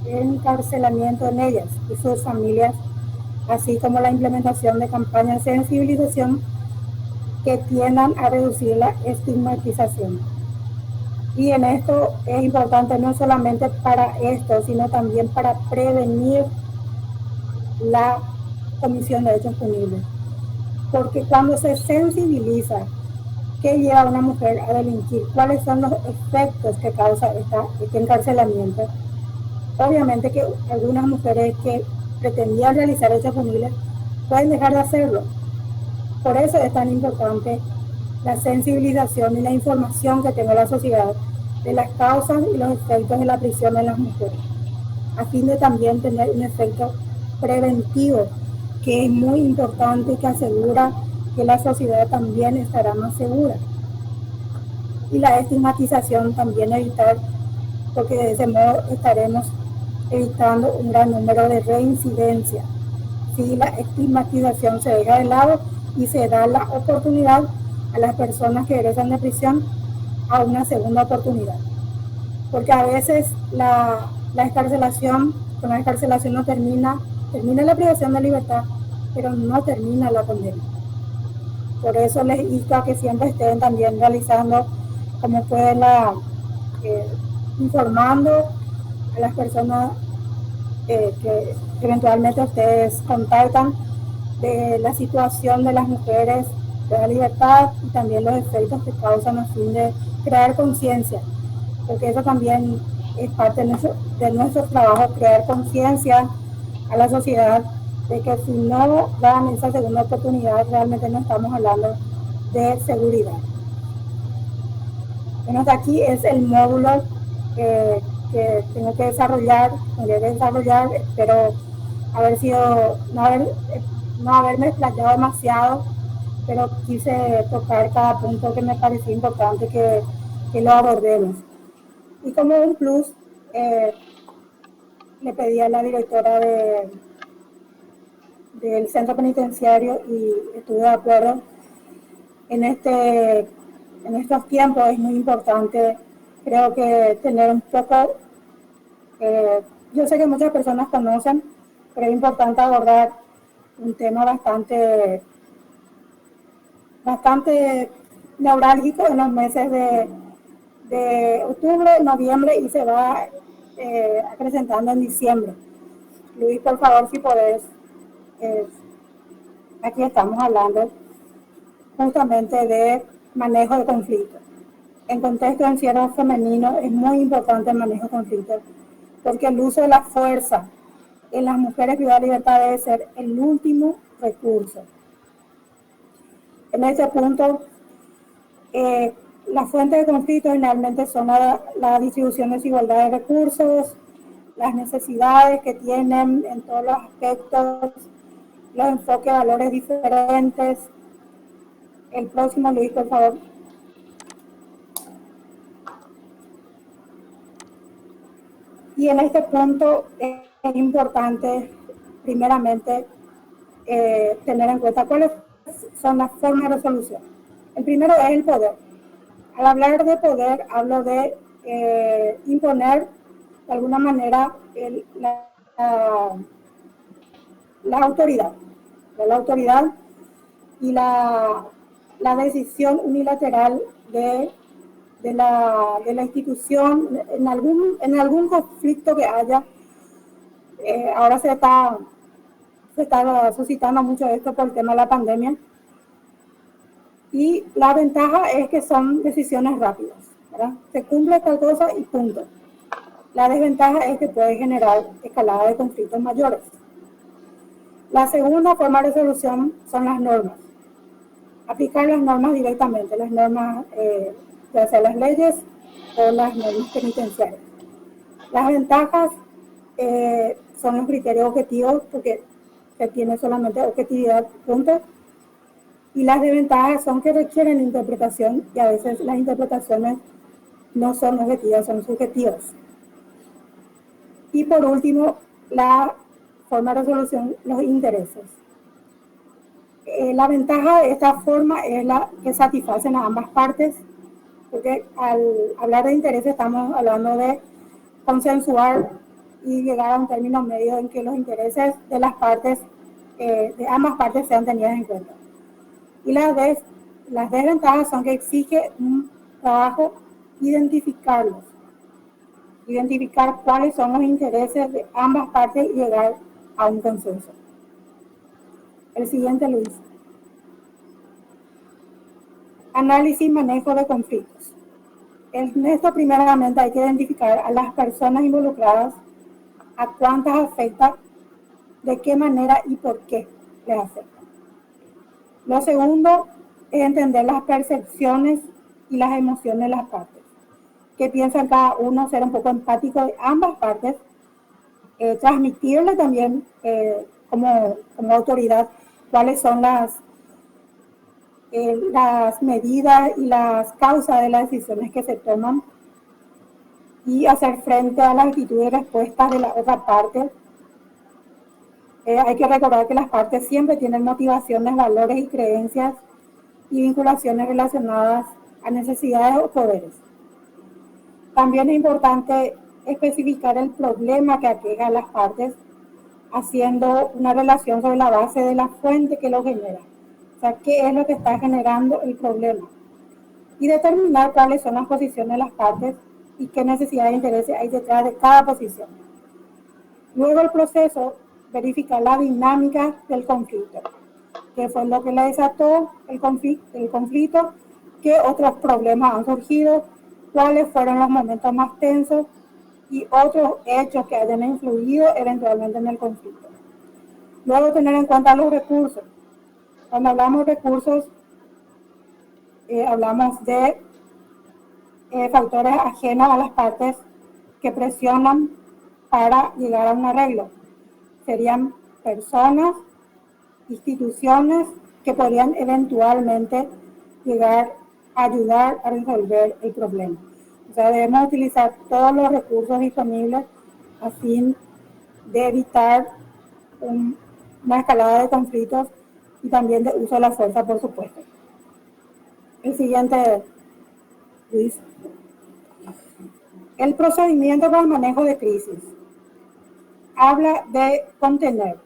encarcelamiento en ellas y sus familias, así como la implementación de campañas de sensibilización que tiendan a reducir la estigmatización. Y en esto es importante no solamente para esto, sino también para prevenir la comisión de hechos punibles. Porque cuando se sensibiliza qué lleva a una mujer a delinquir, cuáles son los efectos que causa este encarcelamiento, Obviamente que algunas mujeres que pretendían realizar hechos punibles pueden dejar de hacerlo. Por eso es tan importante la sensibilización y la información que tenga la sociedad de las causas y los efectos de la prisión en las mujeres, a fin de también tener un efecto preventivo, que es muy importante y que asegura que la sociedad también estará más segura. Y la estigmatización también evitar, porque de ese modo estaremos evitando un gran número de reincidencias. Si la estigmatización se deja de lado y se da la oportunidad a las personas que egresan de prisión a una segunda oportunidad. Porque a veces la escarcelación, con la escarcelación no termina la privación de libertad, pero no termina la condena. Por eso les insto a que siempre estén también realizando, como pueden, eh, informando a las personas que eventualmente ustedes contactan de la situación de las mujeres de la libertad y también los efectos que causan a fin de crear conciencia, porque eso también es parte de nuestro trabajo, crear conciencia a la sociedad de que si no dan esa segunda oportunidad, realmente no estamos hablando de seguridad. Bueno, hasta aquí es el módulo que tengo que desarrollar, espero haber sido, no haberme explayado demasiado, pero quise tocar cada punto que me pareció importante que lo abordemos. Y como un plus, eh, le pedí a la directora del centro penitenciario y estuve de acuerdo en estos tiempos. Es muy importante, creo que tener un poco, yo sé que muchas personas conocen, pero es importante abordar un tema bastante neurálgico en los meses de octubre, noviembre y se va acrecentando en diciembre. Luis, por favor, si podés, eh, aquí estamos hablando justamente de manejo de conflictos. En contexto de encierro femenino es muy importante el manejo de conflictos, porque el uso de la fuerza en las mujeres privadas de libertad debe ser el último recurso. En ese punto, las fuentes de conflicto generalmente son la distribución desigualdad de recursos, las necesidades que tienen en todos los aspectos, los enfoques de valores diferentes. El próximo, Luis, por favor. Y en este punto es importante, primeramente, tener en cuenta cuáles son las formas de resolución. El primero es el poder. Al hablar de poder, hablo de imponer de alguna manera la autoridad. La autoridad y la decisión unilateral de la institución en algún conflicto que haya. Ahora se está suscitando mucho esto por el tema de la pandemia. Y la ventaja es que son decisiones rápidas, ¿verdad? Se cumple tal cosa y punto. La desventaja es que puede generar escalada de conflictos mayores. La segunda forma de resolución son las normas. Aplicar las normas directamente, las normas, ya sea las leyes o las normas penitenciarias. Las ventajas son los criterios objetivos, porque se tiene solamente objetividad, punto. Y las desventajas son que requieren interpretación y a veces las interpretaciones no son objetivas, son subjetivas. Y por último, la forma de resolución, los intereses. La ventaja de esta forma es la que satisfacen a ambas partes, porque al hablar de intereses estamos hablando de consensuar y llegar a un término medio en que los intereses de las partes, de ambas partes, sean tenidas en cuenta. Y las desventajas son que exige un trabajo identificar cuáles son los intereses de ambas partes y llegar a un consenso. El siguiente, Luis. Análisis y manejo de conflictos. En esto primeramente hay que identificar a las personas involucradas a cuántas afecta, de qué manera y por qué les afecta. Lo segundo es entender las percepciones y las emociones de las partes. ¿Qué piensan cada uno? Ser un poco empático de ambas partes. Transmitirle también como autoridad cuáles son las medidas y las causas de las decisiones que se toman y hacer frente a las actitudes y respuestas de la otra parte. Hay que recordar que las partes siempre tienen motivaciones, valores y creencias y vinculaciones relacionadas a necesidades o poderes. También es importante especificar el problema que aqueja a las partes, haciendo una relación sobre la base de la fuente que lo genera. O sea, qué es lo que está generando el problema. Y determinar cuáles son las posiciones de las partes y qué necesidades e intereses hay detrás de cada posición. Luego el proceso, verificar la dinámica del conflicto. ¿Qué fue lo que le desató el conflicto? ¿Qué otros problemas han surgido? ¿Cuáles fueron los momentos más tensos? Y otros hechos que hayan influido eventualmente en el conflicto. Luego tener en cuenta los recursos. Cuando hablamos de recursos, hablamos de factores ajenos a las partes que presionan para llegar a un arreglo. Serían personas, instituciones que podrían eventualmente llegar a ayudar a resolver el problema. O sea, debemos utilizar todos los recursos disponibles a fin de evitar una escalada de conflictos y también de uso de la fuerza, por supuesto. El siguiente, Luis. El procedimiento para el manejo de crisis habla de contener.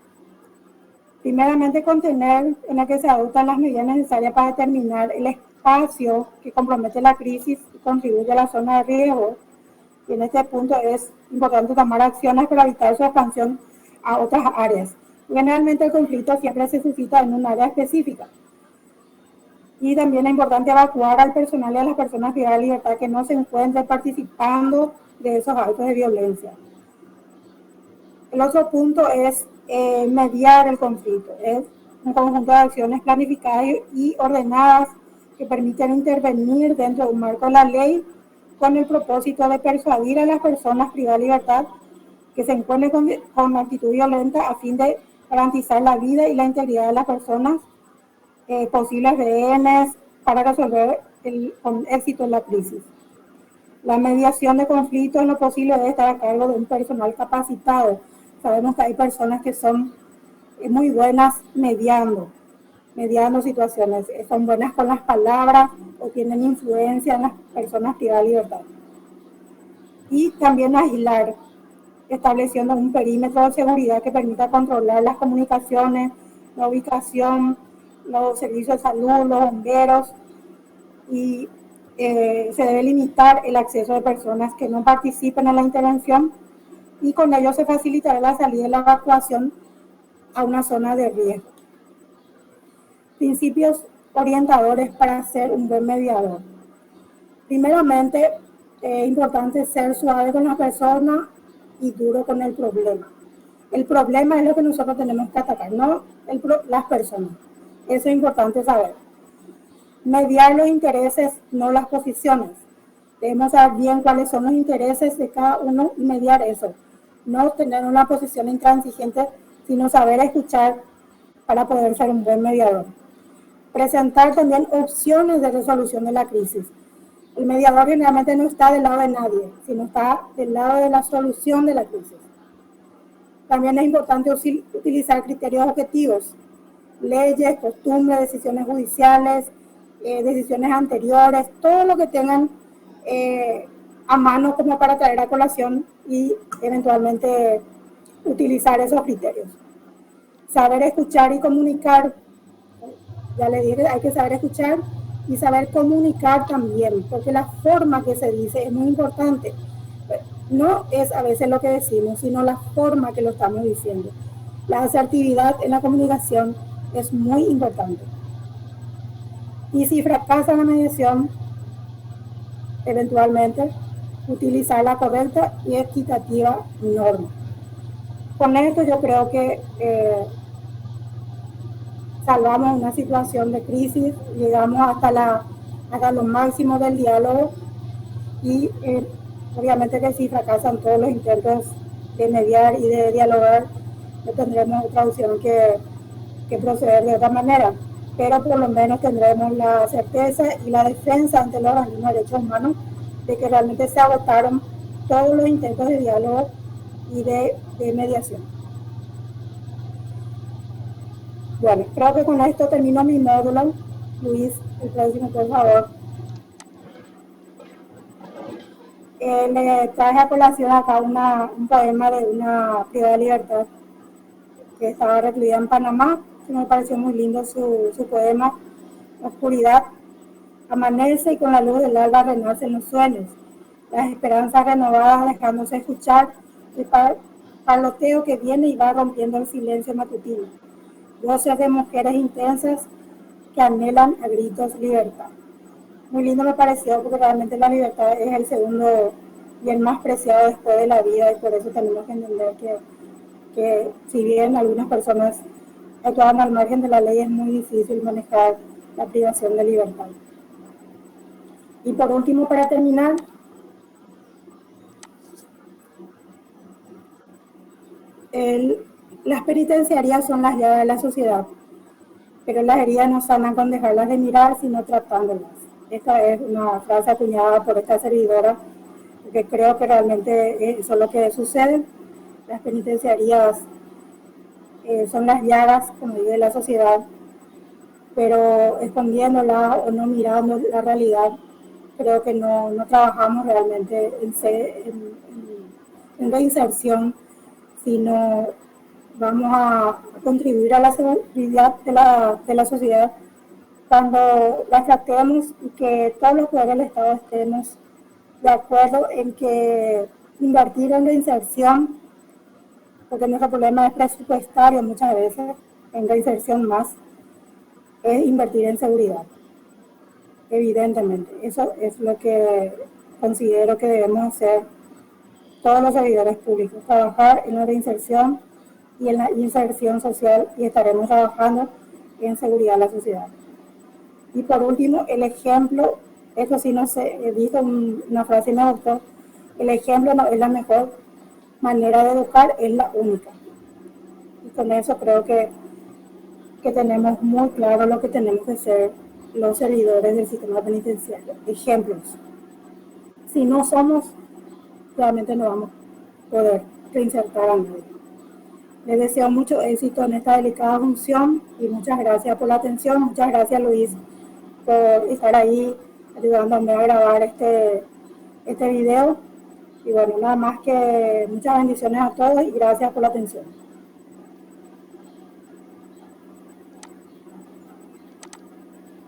Primeramente, contener en el que se adoptan las medidas necesarias para determinar el espacio que compromete la crisis y contribuye a la zona de riesgo. Y en este punto es importante tomar acciones para evitar su expansión a otras áreas. Generalmente el conflicto siempre se suscita en un área específica. Y también es importante evacuar al personal y a las personas privadas de libertad que no se encuentren participando de esos actos de violencia. El otro punto es mediar el conflicto. Es un conjunto de acciones planificadas y ordenadas que permiten intervenir dentro de un marco de la ley con el propósito de persuadir a las personas privadas de libertad que se encuentren con actitud violenta a fin de garantizar la vida y la integridad de las personas, posibles rehenes, para resolver con éxito la crisis. La mediación de conflictos en lo posible debe estar a cargo de un personal capacitado. Sabemos que hay personas que son muy buenas mediando situaciones, son buenas con las palabras o tienen influencia en las personas privadas de libertad. Y también aislar, estableciendo un perímetro de seguridad que permita controlar las comunicaciones, la ubicación, los servicios de salud, los bomberos, y se debe limitar el acceso de personas que no participen en la intervención y con ello se facilitará la salida y la evacuación a una zona de riesgo. Principios orientadores para ser un buen mediador. Primeramente, es importante ser suave con la persona y duro con el problema. El problema es lo que nosotros tenemos que atacar, no las personas. Eso es importante saber. Mediar los intereses, no las posiciones. Debemos saber bien cuáles son los intereses de cada uno y mediar eso. No tener una posición intransigente, sino saber escuchar para poder ser un buen mediador. Presentar también opciones de resolución de la crisis. El mediador generalmente no está del lado de nadie, sino está del lado de la solución de la crisis. También es importante utilizar criterios objetivos, leyes, costumbres, decisiones judiciales, decisiones anteriores, todo lo que tengan a mano como para traer a colación y eventualmente utilizar esos criterios. Saber escuchar y comunicar, ya le dije, hay que saber escuchar y saber comunicar también, porque la forma que se dice es muy importante. No es a veces lo que decimos, sino la forma que lo estamos diciendo. La asertividad en la comunicación es muy importante. Y si fracasa la mediación, eventualmente utilizar la correcta y equitativa norma. Con esto yo creo que salvamos una situación de crisis, llegamos hasta lo máximo del diálogo y obviamente que si fracasan todos los intentos de mediar y de dialogar, no tendremos otra opción que proceder de otra manera, pero por lo menos tendremos la certeza y la defensa ante los organismos de derechos humanos de que realmente se agotaron todos los intentos de diálogo y de mediación. Bueno, creo que con esto termino mi módulo. Luis, el próximo, por favor. Le traje a colación acá un poema de una privada de libertad que estaba recluida en Panamá, que me pareció muy lindo su poema. Oscuridad amanece y con la luz del alba renacen los sueños, las esperanzas renovadas dejándose escuchar, el paloteo que viene y va rompiendo el silencio matutino. Voces de mujeres intensas que anhelan a gritos libertad. Muy lindo me pareció porque realmente la libertad es el segundo y el más preciado después de la vida y por eso tenemos que entender que si bien algunas personas actúan al margen de la ley, es muy difícil manejar la privación de libertad. Y por último, para terminar, las penitenciarías son las llaves de la sociedad, pero las heridas no sanan con dejarlas de mirar, sino tratándolas. Esta es una frase acuñada por esta servidora, porque creo que realmente eso es lo que sucede. Las penitenciarías son las llagas, como digo, de la sociedad, pero escondiéndola o no mirando la realidad, creo que no trabajamos realmente en reinserción, sino vamos a contribuir a la seguridad de la sociedad cuando la tratemos y que todos los poderes del Estado estemos de acuerdo en que invertir en reinserción, porque nuestro problema es presupuestario muchas veces, en reinserción más, es invertir en seguridad. Evidentemente, eso es lo que considero que debemos hacer todos los servidores públicos, trabajar en la reinserción y en la inserción social y estaremos trabajando en seguridad de la sociedad. Y por último, el ejemplo, eso sí no sé, dijo una frase y me gustó, el ejemplo no es la mejor manera de educar, es la única. Y con eso creo que tenemos muy claro lo que tenemos que ser los servidores del sistema penitenciario. Ejemplos. Si no somos, realmente no vamos a poder reinsertar a nadie. Les deseo mucho éxito en esta delicada función y muchas gracias por la atención. Muchas gracias, Luis, por estar ahí ayudándome a grabar este video. Y bueno, nada más que muchas bendiciones a todos y gracias por la atención.